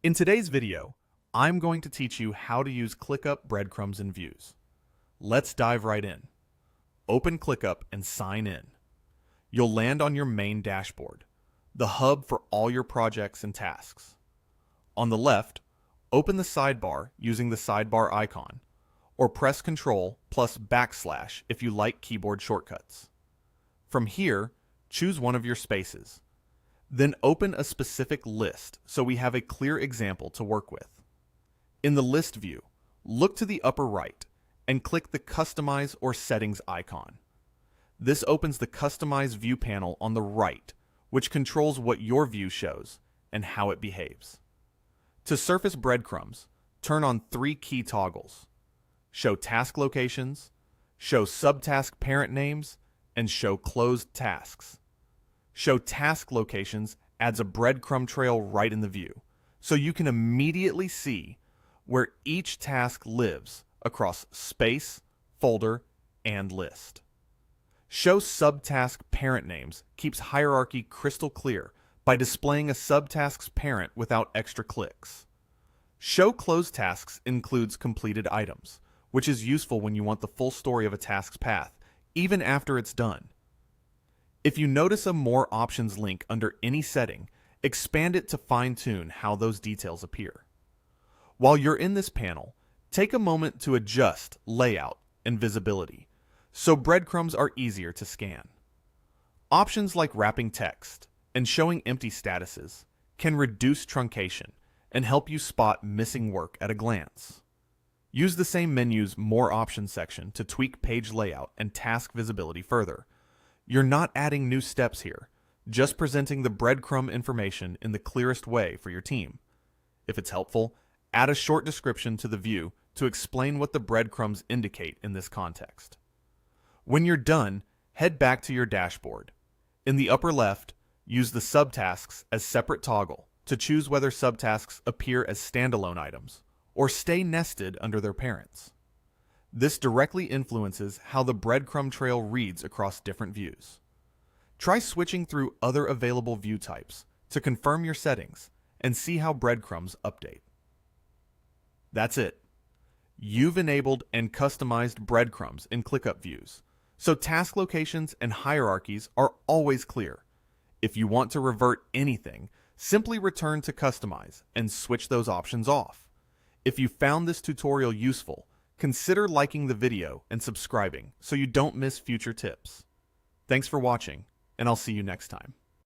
In today's video, I'm going to teach you how to use ClickUp Breadcrumbs in Views. Let's dive right in. Open ClickUp and sign in. You'll land on your main dashboard, the hub for all your projects and tasks. On the left, open the sidebar using the sidebar icon, or press Ctrl plus / if you like keyboard shortcuts. From here, choose one of your spaces. Then open a specific list so we have a clear example to work with. In the list view, look to the upper right and click the Customize or Settings icon. This opens the Customize View panel on the right, which controls what your view shows and how it behaves. To surface breadcrumbs, turn on 3 key toggles: Show Task Locations, Show Subtask Parent Names, and Show Closed Tasks. Show Task Locations adds a breadcrumb trail right in the view, so you can immediately see where each task lives across Space, Folder, and List. Show Subtask Parent Names keeps hierarchy crystal clear by displaying a subtask's parent without extra clicks. Show Closed Tasks includes completed items, which is useful when you want the full story of a task's path, even after it's done. If you notice a More Options link under any setting, expand it to fine-tune how those details appear. While you're in this panel, take a moment to adjust layout and visibility, so breadcrumbs are easier to scan. Options like wrapping text and showing empty statuses can reduce truncation and help you spot missing work at a glance. Use the same menu's More Options section to tweak page layout and task visibility further. You're not adding new steps here, just presenting the breadcrumb information in the clearest way for your team. If it's helpful, add a short description to the view to explain what the breadcrumbs indicate in this context. When you're done, head back to your dashboard. In the upper left, use the subtasks as separate toggle to choose whether subtasks appear as standalone items or stay nested under their parents. This directly influences how the breadcrumb trail reads across different views. Try switching through other available view types to confirm your settings and see how breadcrumbs update. That's it. You've enabled and customized breadcrumbs in ClickUp views, so task locations and hierarchies are always clear. If you want to revert anything, simply return to Customize and switch those options off. If you found this tutorial useful, consider liking the video and subscribing so you don't miss future tips. Thanks for watching, and I'll see you next time.